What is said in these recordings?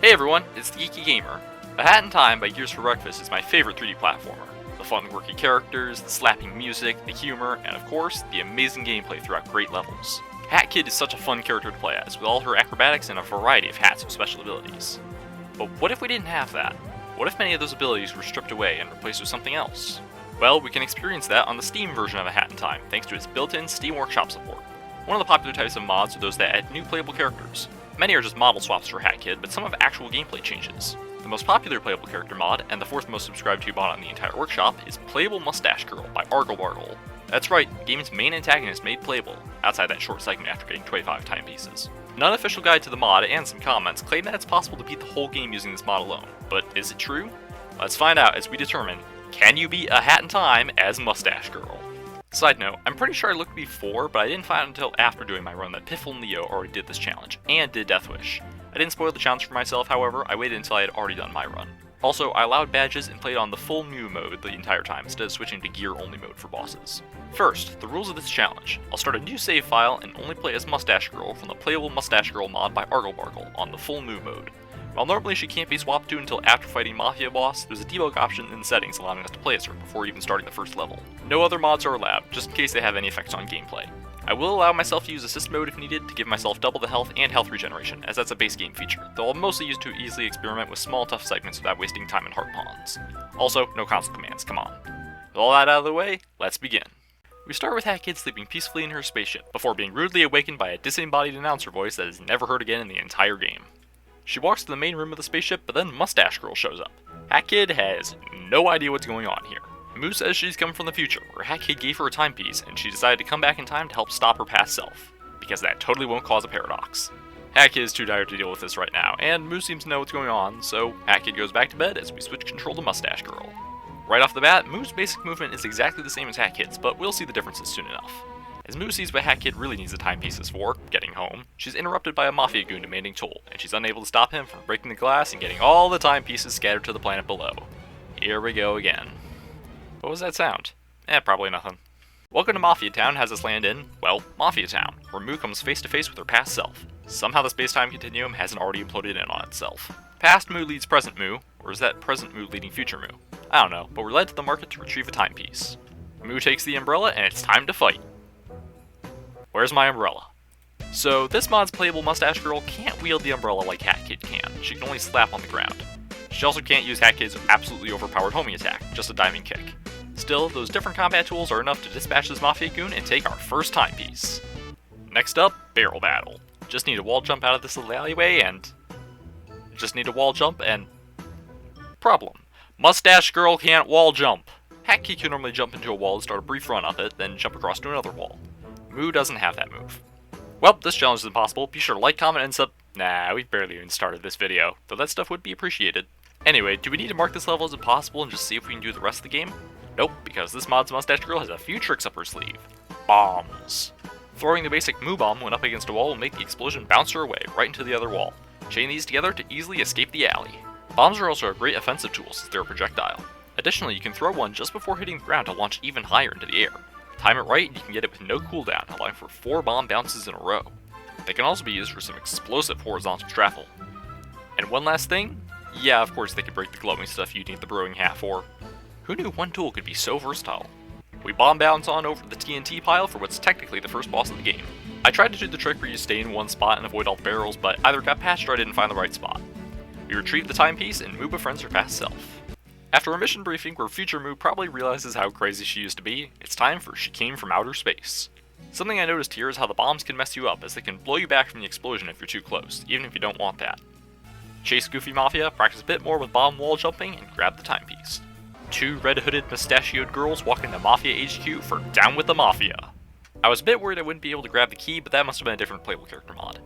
Hey everyone, it's the Geeky Gamer. A Hat in Time by Gears for Breakfast is my favorite 3D platformer. The fun, quirky characters, the slapping music, the humor, and of course, the amazing gameplay throughout great levels. Hat Kid is such a fun character to play as, with all her acrobatics and a variety of hats with special abilities. But what if we didn't have that? What if many of those abilities were stripped away and replaced with something else? Well, we can experience that on the Steam version of A Hat in Time, thanks to its built-in Steam Workshop support. One of the popular types of mods are those that add new playable characters. Many are just model swaps for Hat Kid, but some have actual gameplay changes. The most popular playable character mod, and the fourth most subscribed to mod on the entire workshop, is Playable Mustache Girl by Argle. That's right, the game's main antagonist made playable, outside that short segment after getting 25 timepieces. An unofficial guide to the mod and some comments claim that it's possible to beat the whole game using this mod alone, but is it true? Let's find out as we determine, can you beat A Hat in Time as Mustache Girl? Side note, I'm pretty sure I looked before, but I didn't find out until after doing my run that Piffle and Leo already did this challenge, and did Death Wish. I didn't spoil the challenge for myself, however, I waited until I had already done my run. Also, I allowed badges and played on the full Mew mode the entire time, instead of switching to gear only mode for bosses. First, the rules of this challenge. I'll start a new save file and only play as Mustache Girl from the Playable Mustache Girl mod by Argle on the full Mew mode. While normally she can't be swapped to until after fighting Mafia boss, there's a debug option in the settings allowing us to play as her before even starting the first level. No other mods are allowed, just in case they have any effects on gameplay. I will allow myself to use assist mode if needed to give myself double the health and health regeneration, as that's a base game feature, though I'll mostly use to easily experiment with small tough segments without wasting time in heart pawns. Also, no console commands, come on. With all that out of the way, let's begin. We start with Hat Kid sleeping peacefully in her spaceship, before being rudely awakened by a disembodied announcer voice that is never heard again in the entire game. She walks to the main room of the spaceship, but then Mustache Girl shows up. Hat Kid has no idea what's going on here. Moo says she's come from the future, where Hat Kid gave her a timepiece, and she decided to come back in time to help stop her past self, because that totally won't cause a paradox. Hat Kid is too tired to deal with this right now, and Moo seems to know what's going on, so Hat Kid goes back to bed as we switch control to Mustache Girl. Right off the bat, Moo's basic movement is exactly the same as Hat Kid's, but we'll see the differences soon enough. As Moo sees what Hat Kid really needs the timepieces for, getting home, she's interrupted by a Mafia goon demanding toll, and she's unable to stop him from breaking the glass and getting all the timepieces scattered to the planet below. Here we go again. What was that sound? Probably nothing. Welcome to Mafia Town has us land in, well, Mafia Town, where Moo comes face to face with her past self. Somehow the space-time continuum hasn't already imploded in on itself. Past Moo leads present Moo, or is that present Moo leading future Moo? I don't know, but we're led to the market to retrieve a timepiece. Moo takes the umbrella, and it's time to fight. Where's my umbrella? So, this mod's Playable Mustache Girl can't wield the umbrella like Hat Kid can. She can only slap on the ground. She also can't use Hat Kid's absolutely overpowered homing attack, just a diving kick. Still, those different combat tools are enough to dispatch this Mafia goon and take our first timepiece. Next up, Barrel Battle. Just need a wall jump out of this little alleyway and... Problem. Mustache Girl can't wall jump. Hat Kid can normally jump into a wall and start a brief run up it, then jump across to another wall. Moo doesn't have that move. Well, this challenge is impossible. Be sure to like, comment, and sub... Nah, we've barely even started this video, though that stuff would be appreciated. Anyway, do we need to mark this level as impossible and just see if we can do the rest of the game? Nope, because this mod's Mustache Girl has a few tricks up her sleeve. Bombs. Throwing the basic Moo bomb when up against a wall will make the explosion bounce her away, right into the other wall. Chain these together to easily escape the alley. Bombs are also a great offensive tool since they're a projectile. Additionally, you can throw one just before hitting the ground to launch even higher into the air. Time it right and you can get it with no cooldown, allowing for 4 bomb bounces in a row. They can also be used for some explosive horizontal travel. And one last thing, yeah, of course they can break the glowing stuff you need the brewing hat for. Who knew one tool could be so versatile? We bomb bounce on over the TNT pile for what's technically the first boss of the game. I tried to do the trick where you stay in one spot and avoid all the barrels, but either got patched or I didn't find the right spot. We retrieve the timepiece and Moo befriends her past self. After a mission briefing where future Moo probably realizes how crazy she used to be, it's time for She Came From Outer Space. Something I noticed here is how the bombs can mess you up, as they can blow you back from the explosion if you're too close, even if you don't want that. Chase Goofy Mafia, practice a bit more with bomb wall jumping, and grab the timepiece. 2 red-hooded mustachioed girls walk into Mafia HQ for Down with the Mafia. I was a bit worried I wouldn't be able to grab the key, but that must have been a different playable character mod.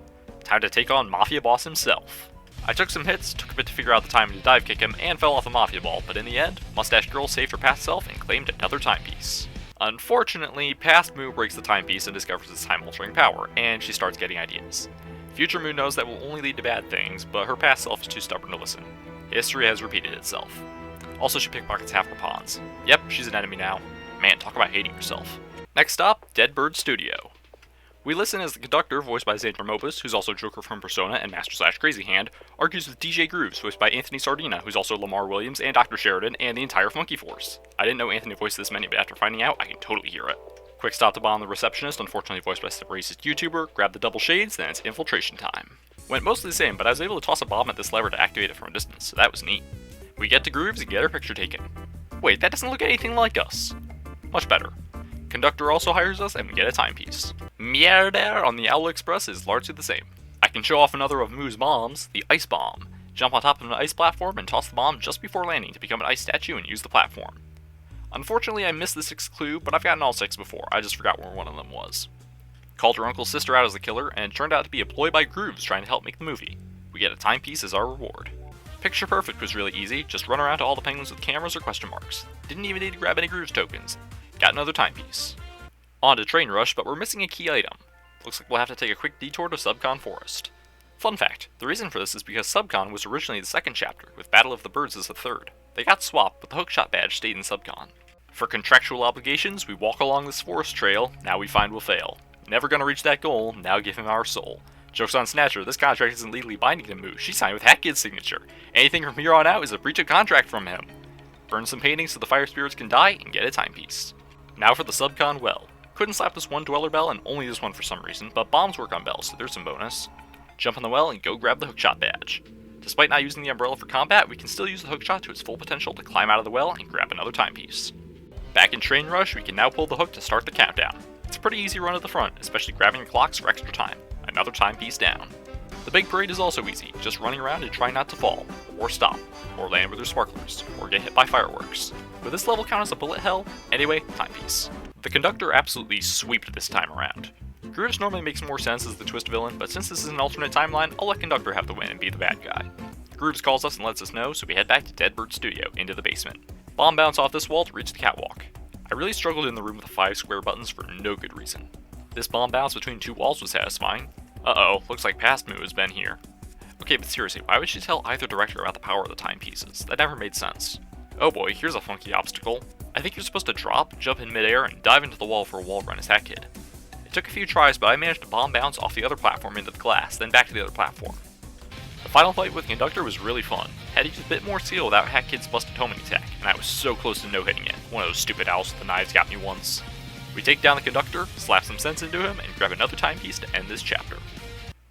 Time to take on Mafia boss himself. I took some hits, took a bit to figure out the timing to dive kick him, and fell off a Mafia ball, but in the end, Mustache Girl saved her past self and claimed another timepiece. Unfortunately, past Moo breaks the timepiece and discovers its time-altering power, and she starts getting ideas. Future Moo knows that will only lead to bad things, but her past self is too stubborn to listen. History has repeated itself. Also, she pickpockets half her pawns. Yep, she's an enemy now. Man, talk about hating yourself. Next stop, Dead Bird Studio. We listen as the conductor, voiced by Xander Mobus, who's also Joker from Persona and Master/Crazy Hand, argues with DJ Grooves, voiced by Anthony Sardina, who's also Lamar Williams and Dr. Sheridan, and the entire Funky Force. I didn't know Anthony voiced this many, but after finding out, I can totally hear it. Quick stop to bomb the receptionist, unfortunately voiced by some racist YouTuber, grab the double shades, then it's infiltration time. Went mostly the same, but I was able to toss a bomb at this lever to activate it from a distance, so that was neat. We get to Grooves and get our picture taken. Wait, that doesn't look anything like us. Much better. Conductor also hires us, and we get a timepiece. Mierda on the Owl Express is largely the same. I can show off another of Moo's bombs, the Ice Bomb. Jump on top of an ice platform and toss the bomb just before landing to become an ice statue and use the platform. Unfortunately, I missed the 6th clue, but I've gotten all 6 before, I just forgot where one of them was. Called her uncle's sister out as the killer, and it turned out to be a ploy by Grooves trying to help make the movie. We get a timepiece as our reward. Picture Perfect was really easy, just run around to all the penguins with cameras or question marks. Didn't even need to grab any Grooves tokens. Got another timepiece. On to Train Rush, but we're missing a key item. Looks like we'll have to take a quick detour to Subcon Forest. Fun fact, the reason for this is because Subcon was originally the 2nd chapter, with Battle of the Birds as the 3rd. They got swapped, but the hookshot badge stayed in Subcon. For contractual obligations, we walk along this forest trail, now we find we'll fail. Never gonna reach that goal, now give him our soul. Joke's on Snatcher, this contract isn't legally binding to Moo, she signed with Hatkid's signature. Anything from here on out is a breach of contract from him. Burn some paintings so the fire spirits can die, and get a timepiece. Now for the Subcon well. Couldn't slap this one Dweller bell and only this one for some reason, but bombs work on bells, so there's some bonus. Jump on the well and go grab the hookshot badge. Despite not using the umbrella for combat, we can still use the hookshot to its full potential to climb out of the well and grab another timepiece. Back in Train Rush, we can now pull the hook to start the countdown. It's a pretty easy run at the front, especially grabbing the clocks for extra time. Another timepiece down. The big parade is also easy, just running around and trying not to fall, or stop, or land with their sparklers, or get hit by fireworks. Would this level count as a bullet hell? Anyway, timepiece. The conductor absolutely sweeped this time around. Grooves normally makes more sense as the twist villain, but since this is an alternate timeline, I'll let Conductor have the win and be the bad guy. Grooves calls us and lets us know, so we head back to Deadbird Studio, into the basement. Bomb bounce off this wall to reach the catwalk. I really struggled in the room with the 5 square buttons for no good reason. This bomb bounce between 2 walls was satisfying. Uh-oh, looks like past Moo has been here. Okay, but seriously, why would she tell either director about the power of the timepieces? That never made sense. Oh boy, here's a funky obstacle. I think you're supposed to drop, jump in midair, and dive into the wall for a wall run as Hatkid. It took a few tries, but I managed to bomb bounce off the other platform into the glass, then back to the other platform. The final fight with Conductor was really fun. Had to use a bit more skill without Hatkid's busted homing attack, and I was so close to no-hitting it. One of those stupid owls with the knives got me once. We take down the Conductor, slap some sense into him, and grab another timepiece to end this chapter.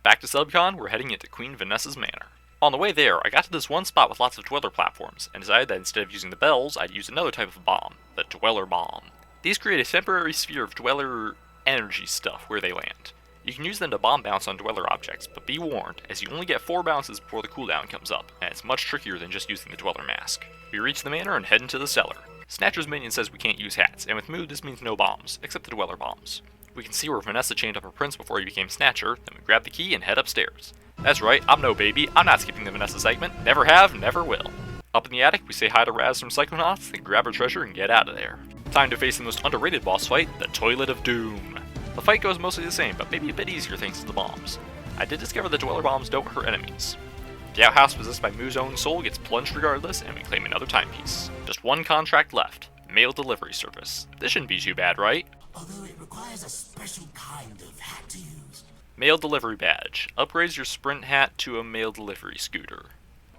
Back to Subcon, we're heading into Queen Vanessa's manor. On the way there, I got to this one spot with lots of Dweller platforms, and decided that instead of using the bells, I'd use another type of bomb, the Dweller Bomb. These create a temporary sphere of Dweller energy stuff where they land. You can use them to bomb bounce on Dweller objects, but be warned, as you only get 4 bounces before the cooldown comes up, and it's much trickier than just using the Dweller mask. We reach the manor and head into the cellar. Snatcher's minion says we can't use hats, and with Moo this means no bombs, except the Dweller bombs. We can see where Vanessa chained up her prince before he became Snatcher, then we grab the key and head upstairs. That's right, I'm no baby, I'm not skipping the Vanessa segment, never have, never will. Up in the attic, we say hi to Raz from Psychonauts, then grab her treasure and get out of there. Time to face the most underrated boss fight, the Toilet of Doom. The fight goes mostly the same, but maybe a bit easier thanks to the bombs. I did discover that Dweller bombs don't hurt enemies. The outhouse possessed by Moo's own soul gets plunged regardless, and we claim another timepiece. Just one contract left, mail delivery service. This shouldn't be too bad, right? Although it requires a special kind of hat to use. Mail delivery badge. Upgrades your sprint hat to a mail delivery scooter.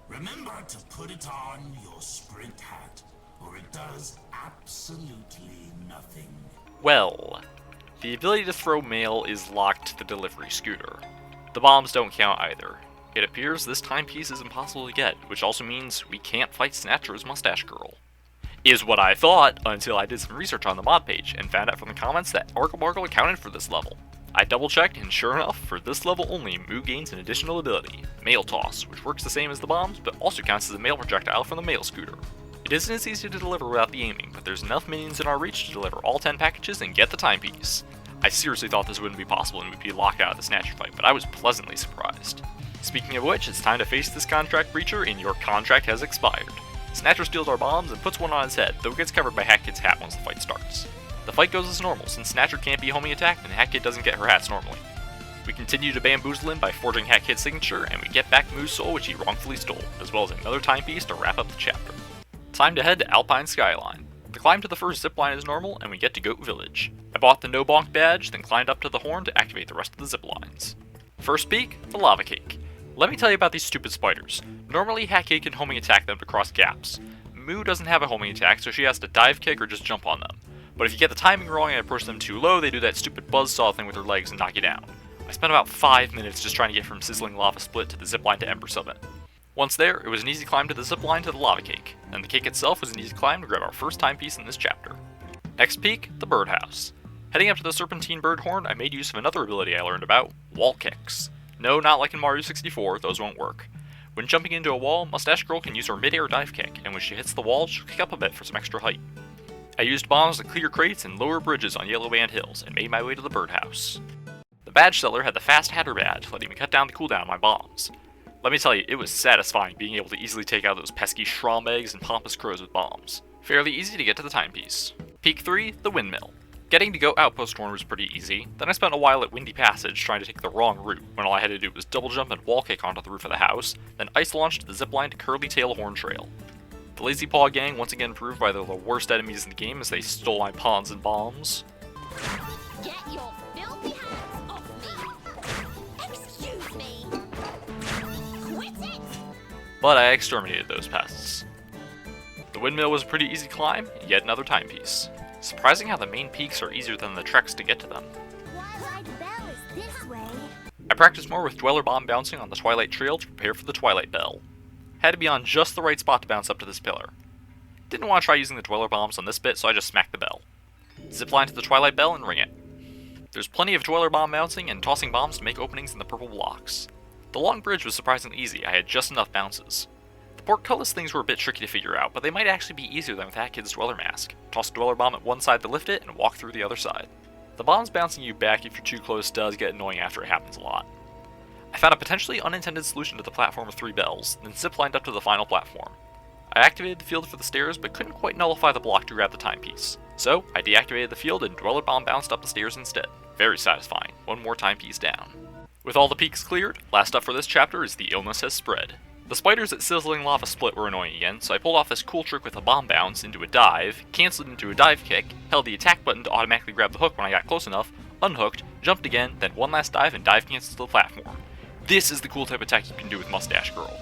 Remember to put it on your sprint hat, or it does absolutely nothing. Well, the ability to throw mail is locked to the delivery scooter. The bombs don't count either. It appears this timepiece is impossible to get, which also means we can't fight Snatcher's Mustache Girl. Is what I thought, until I did some research on the mod page and found out from the comments that Argle accounted for this level. I double checked, and sure enough, for this level only, Moo gains an additional ability, Mail Toss, which works the same as the bombs, but also counts as a mail projectile from the mail scooter. It isn't as easy to deliver without the aiming, but there's enough minions in our reach to deliver all 10 packages and get the timepiece. I seriously thought this wouldn't be possible and we'd be locked out of the Snatcher fight, but I was pleasantly surprised. Speaking of which, it's time to face this contract breacher, and your contract has expired. Snatcher steals our bombs and puts one on his head, though it gets covered by Hatkid's hat once the fight starts. The fight goes as normal, since Snatcher can't be homing attacked and Hatkid doesn't get her hats normally. We continue to bamboozle him by forging Hatkid's signature, and we get back Moo's soul which he wrongfully stole, as well as another timepiece to wrap up the chapter. Time to head to Alpine Skyline. The climb to the first zipline is normal, and we get to Goat Village. I bought the no bonk badge, then climbed up to the horn to activate the rest of the zip lines. First peak, the lava cake. Let me tell you about these stupid spiders. Normally, Hat Cake can homing attack them to cross gaps. Moo doesn't have a homing attack, so she has to dive kick or just jump on them. But if you get the timing wrong and approach them too low, they do that stupid buzzsaw thing with their legs and knock you down. I spent about 5 minutes just trying to get from sizzling lava split to the zipline to Ember Summit. Once there, it was an easy climb to the zipline to the lava cake, and the cake itself was an easy climb to grab our first timepiece in this chapter. Next peak, the birdhouse. Heading up to the serpentine bird horn, I made use of another ability I learned about, wall kicks. No, not like in Mario 64, those won't work. When jumping into a wall, Mustache Girl can use her mid-air dive kick, and when she hits the wall, she'll kick up a bit for some extra height. I used bombs to clear crates and lower bridges on yellow band hills, and made my way to the birdhouse. The badge seller had the Fast Hatter badge, letting me cut down the cooldown on my bombs. Let me tell you, it was satisfying being able to easily take out those pesky Shrom eggs and pompous crows with bombs. Fairly easy to get to the timepiece. Peak 3, the windmill. Getting to Goat Outpost Horn was pretty easy, then I spent a while at Windy Passage trying to take the wrong route, when all I had to do was double jump and wall kick onto the roof of the house, then ice launch to the zipline to Curly Tail Horn Trail. The Lazy Paw gang once again proved why they're the worst enemies in the game as they stole my pawns and bombs. Get your filthy hands off me! Excuse me! Quit it! But I exterminated those pests. The windmill was a pretty easy climb, yet another timepiece. Surprising how the main peaks are easier than the treks to get to them. Twilight Bell is this way. I practiced more with Dweller Bomb bouncing on the Twilight Trail to prepare for the Twilight Bell. Had to be on just the right spot to bounce up to this pillar. Didn't want to try using the Dweller Bombs on this bit, so I just smacked the bell. Zipline to the Twilight Bell and ring it. There's plenty of Dweller Bomb bouncing and tossing bombs to make openings in the purple blocks. The long bridge was surprisingly easy, I had just enough bounces. The portcullis things were a bit tricky to figure out, but they might actually be easier than with that kid's Dweller Mask. Toss a Dweller Bomb at one side to lift it, and walk through the other side. The bombs bouncing you back if you're too close does get annoying after it happens a lot. I found a potentially unintended solution to the platform of 3 bells, then ziplined up to the final platform. I activated the field for the stairs, but couldn't quite nullify the block to grab the timepiece. So, I deactivated the field and Dweller Bomb bounced up the stairs instead. Very satisfying. One more timepiece down. With all the peaks cleared, last up for this chapter is the illness has spread. The spiders at Sizzling Lava Split were annoying again, so I pulled off this cool trick with a bomb bounce into a dive, canceled into a dive kick, held the attack button to automatically grab the hook when I got close enough, unhooked, jumped again, then one last dive and dive canceled to the platform. This is the cool type of attack you can do with Mustache Girl.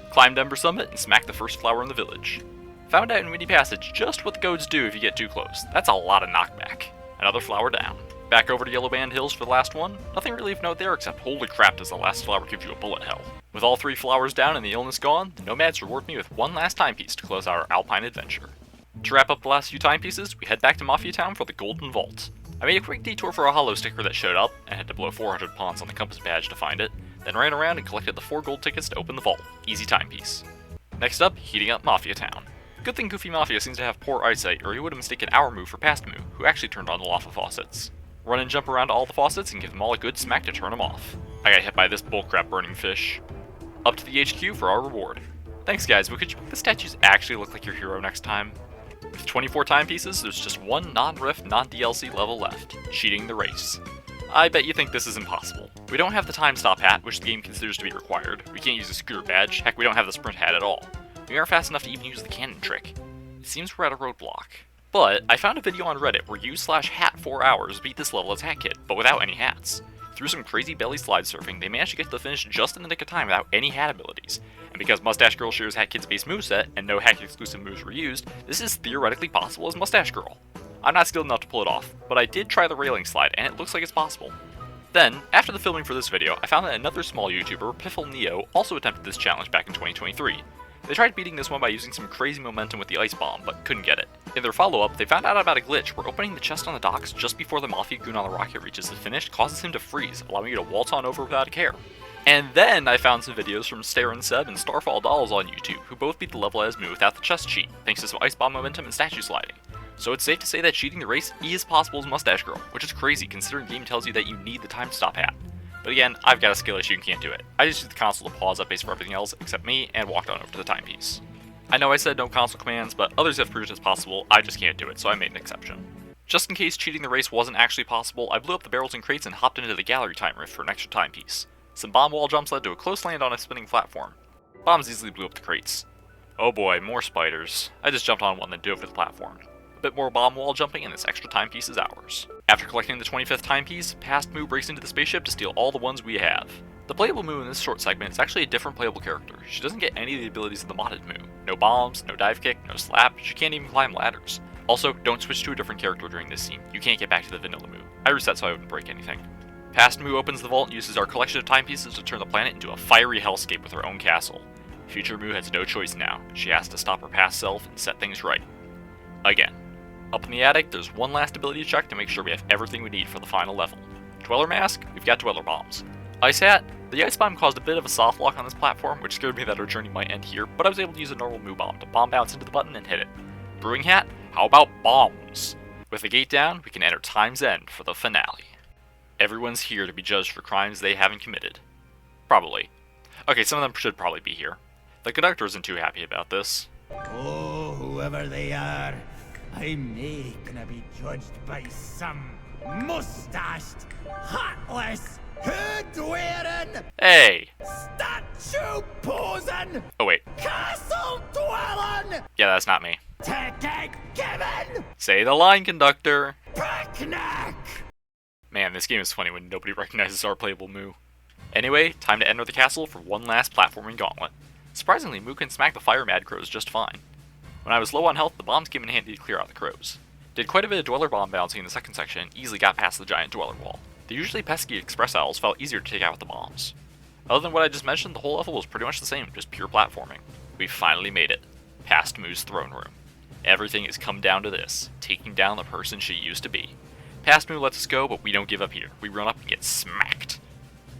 Climbed Ember Summit and smacked the first flower in the village. Found out in Windy Passage just what the goads do if you get too close. That's a lot of knockback. Another flower down. Back over to Yellow Band Hills for the last one. Nothing really of note there except holy crap does the last flower give you a bullet hell. With all 3 flowers down and the illness gone, the Nomads reward me with one last timepiece to close our Alpine adventure. To wrap up the last few timepieces, we head back to Mafia Town for the Golden Vault. I made a quick detour for a hollow sticker that showed up, and had to blow 400 pawns on the compass badge to find it, then ran around and collected the 4 gold tickets to open the vault. Easy timepiece. Next up, heating up Mafia Town. Good thing Goofy Mafia seems to have poor eyesight, or he would have mistaken our Moo for past Moo, who actually turned on the lava faucets. Run and jump around to all the faucets and give them all a good smack to turn them off. I got hit by this bullcrap burning fish. Up to the HQ for our reward. Thanks guys, but could you make the statues actually look like your hero next time? With 24 timepieces, there's just one non-riff, non-DLC level left, cheating the race. I bet you think this is impossible. We don't have the time stop hat, which the game considers to be required. We can't use a scooter badge, heck we don't have the sprint hat at all. We aren't fast enough to even use the cannon trick. It seems we're at a roadblock. But I found a video on Reddit where u/hat4hours beat this level as Hat Kid, but without any hats. Through some crazy belly slide surfing, they managed to get to the finish just in the nick of time without any hat abilities. And because Mustache Girl shares Hat Kid's base moveset, and no Hat Kid exclusive moves were used, this is theoretically possible as Mustache Girl. I'm not skilled enough to pull it off, but I did try the railing slide, and it looks like it's possible. Then, after the filming for this video, I found that another small YouTuber, Piffle Neo, also attempted this challenge back in 2023. They tried beating this one by using some crazy momentum with the ice bomb, but couldn't get it. In their follow-up, they found out about a glitch where opening the chest on the docks just before the Mafia goon on the rocket reaches the finish causes him to freeze, allowing you to waltz on over without a care. And then I found some videos from Stare and Seb and Starfall Dolls on YouTube, who both beat the level as Moo without the chest cheat, thanks to some ice bomb momentum and statue sliding. So it's safe to say that cheating the race is possible as Mustache Girl, which is crazy considering the game tells you that you need the time stop hat. But again, I've got a skill issue and can't do it. I just used the console to pause updates for everything else except me and walked on over to the timepiece. I know I said no console commands, but others have proved it's possible, I just can't do it, so I made an exception. Just in case cheating the race wasn't actually possible, I blew up the barrels and crates and hopped into the gallery time rift for an extra timepiece. Some bomb wall jumps led to a close land on a spinning platform. Bombs easily blew up the crates. Oh boy, more spiders. I just jumped on one then dove to the platform. bit more bomb wall jumping, and this extra timepiece is ours. After collecting the 25th timepiece, Past Moo breaks into the spaceship to steal all the ones we have. The playable Moo in this short segment is actually a different playable character. She doesn't get any of the abilities of the modded Moo. No bombs, no dive kick, no slap, she can't even climb ladders. Also, don't switch to a different character during this scene. You can't get back to the vanilla Moo. I reset so I wouldn't break anything. Past Moo opens the vault and uses our collection of timepieces to turn the planet into a fiery hellscape with her own castle. Future Moo has no choice now. She has to stop her past self and set things right. Again. Up in the attic, there's one last ability check to make sure we have everything we need for the final level. Dweller Mask, we've got Dweller Bombs. Ice Hat, the Ice Bomb caused a bit of a soft lock on this platform, which scared me that our journey might end here, but I was able to use a normal Moo Bomb to bomb bounce into the button and hit it. Brewing Hat, how about bombs? With the gate down, we can enter Time's End for the finale. Everyone's here to be judged for crimes they haven't committed. Probably. Okay, some of them should probably be here. The conductor isn't too happy about this. Oh, whoever they are, I'm not gonna be judged by some mustached, heartless, hood-wearing, Hey! statue-posing, Oh wait, castle-dwelling, yeah, that's not me. ticket-giving, Say the line, conductor! picnic! Man, this game is funny when nobody recognizes our playable Moo. Anyway, time to enter the castle for one last platforming gauntlet. Surprisingly, Moo can smack the fire mad crows just fine. When I was low on health, the bombs came in handy to clear out the crows. Did quite a bit of dweller bomb bouncing in the second section and easily got past the giant dweller wall. The usually pesky express owls felt easier to take out with the bombs. Other than what I just mentioned, the whole level was pretty much the same, just pure platforming. We finally made it. Past Moo's throne room. Everything has come down to this, taking down the person she used to be. Past Moo lets us go, but we don't give up here. We run up and get smacked.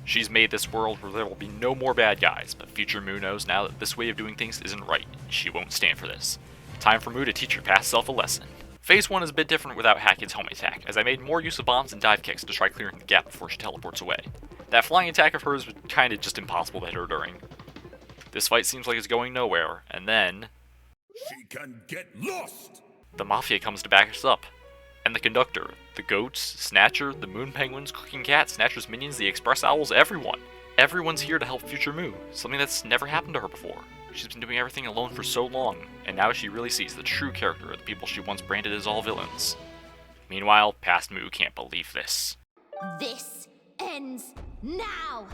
She's made this world where there will be no more bad guys, but future Moo knows now that this way of doing things isn't right, and she won't stand for this. Time for Moo to teach her past self a lesson. Phase 1 is a bit different without Hackid's home attack, as I made more use of bombs and dive kicks to try clearing the gap before she teleports away. That flying attack of hers was kinda just impossible to hit her during. This fight seems like it's going nowhere, and then... She can get lost! the Mafia comes to back us up. And the conductor, the goats, Snatcher, the moon penguins, cooking cat, Snatcher's minions, the express owls, everyone. Everyone's here to help future Moo, something that's never happened to her before. She's been doing everything alone for so long, and now she really sees the true character of the people she once branded as all villains. Meanwhile, past Moo can't believe this. This ends now!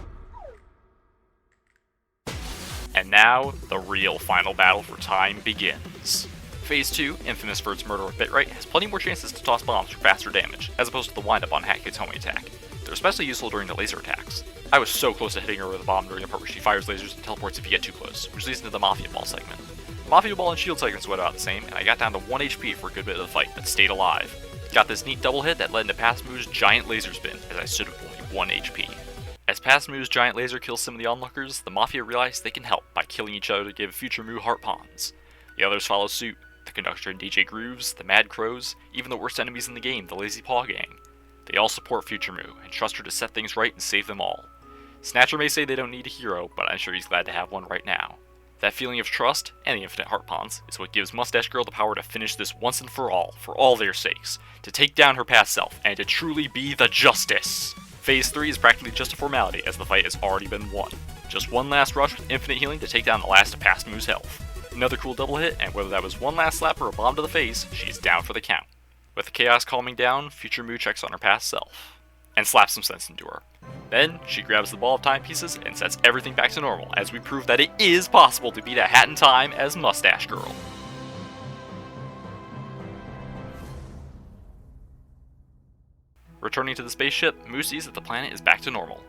And now, the real final battle for time begins. Phase 2, infamous for its murder of bitrate, has plenty more chances to toss bombs for faster damage, as opposed to the windup on Hackid's homing attack. They're especially useful during the laser attacks. I was so close to hitting her with a bomb during the part where she fires lasers and teleports if you get too close, which leads into the Mafia Ball segment. The Mafia Ball and Shield segments went about the same, and I got down to 1 HP for a good bit of the fight, but stayed alive. Got this neat double hit that led into Past Moo's giant laser spin, as I stood with only 1 HP. As Past Moo's giant laser kills some of the onlookers, the Mafia realize they can help by killing each other to give future Moo heart pawns. The others follow suit, the conductor and DJ Grooves, the Mad Crows, even the worst enemies in the game, the Lazy Paw Gang. They all support future Moo, and trust her to set things right and save them all. Snatcher may say they don't need a hero, but I'm sure he's glad to have one right now. That feeling of trust, and the infinite heart pawns, is what gives Mustache Girl the power to finish this once and for all their sakes, to take down her past self, and to truly be the Justice! Phase 3 is practically just a formality, as the fight has already been won. Just one last rush with infinite healing to take down the last of Past Moo's health. Another cool double hit, and whether that was one last slap or a bomb to the face, she's down for the count. With the chaos calming down, future Moo checks on her past self, and slaps some sense into her. Then, she grabs the ball of timepieces and sets everything back to normal, as we prove that it is possible to beat a hat in time as Mustache Girl. Returning to the spaceship, Moo sees that the planet is back to normal.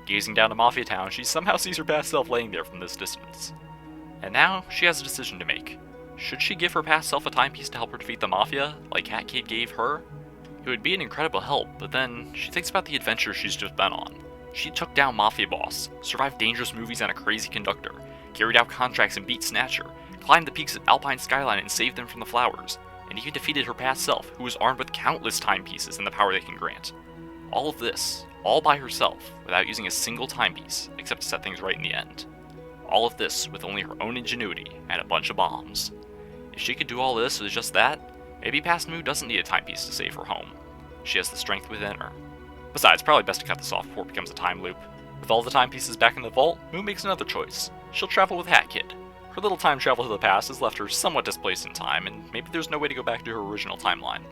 Gazing down to Mafia Town, she somehow sees her past self laying there from this distance. And now, she has a decision to make. Should she give her past self a timepiece to help her defeat the Mafia, like Cat Kid gave her? It would be an incredible help, but then, she thinks about the adventure she's just been on. She took down Mafia Boss, survived dangerous movies and a crazy conductor, carried out contracts and beat Snatcher, climbed the peaks of Alpine Skyline and saved them from the flowers, and even defeated her past self, who was armed with countless timepieces and the power they can grant. All of this, all by herself, without using a single timepiece, except to set things right in the end. All of this with only her own ingenuity and a bunch of bombs. If she could do all this with just that, maybe Past Moo doesn't need a timepiece to save her home. She has the strength within her. Besides, probably best to cut this off before it becomes a time loop. With all the timepieces back in the vault, Moo makes another choice. She'll travel with Hat Kid. Her little time travel to the past has left her somewhat displaced in time, and maybe there's no way to go back to her original timeline.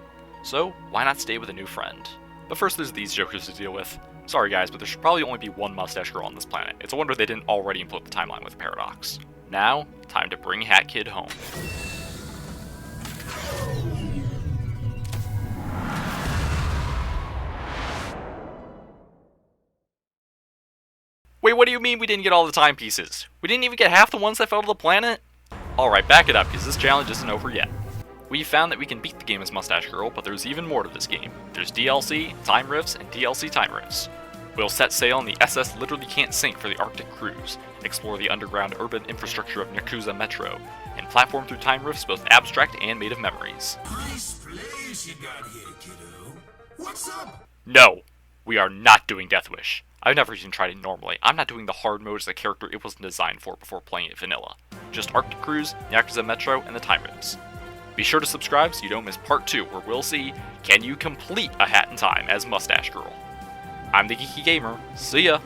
So, why not stay with a new friend? But first there's these jokers to deal with. Sorry guys, but there should probably only be one mustache girl on this planet. It's a wonder they didn't already implode the timeline with a paradox. Now, time to bring Hat Kid home. Wait, what do you mean we didn't get all the timepieces? We didn't even get half the ones that fell to the planet? Alright, back it up, because this challenge isn't over yet. We found that we can beat the game as Mustache Girl, but there's even more to this game. There's DLC, time rifts, and DLC time rifts. We'll set sail on the SS Literally Can't Sink for the Arctic cruise, explore the underground urban infrastructure of Yakuza Metro, and platform through time rifts both abstract and made of memories. Nice place you got here, kiddo. What's up? No, we are not doing Death Wish. I've never even tried it normally. I'm not doing the hard mode as a character it wasn't designed for before playing it vanilla. Just Arctic Cruise, Yakuza Metro, and the time rifts. Be sure to subscribe so you don't miss part 2, where we'll see, can you complete a Hat in Time as Mustache Girl? I'm the Geeky Gamer. See ya!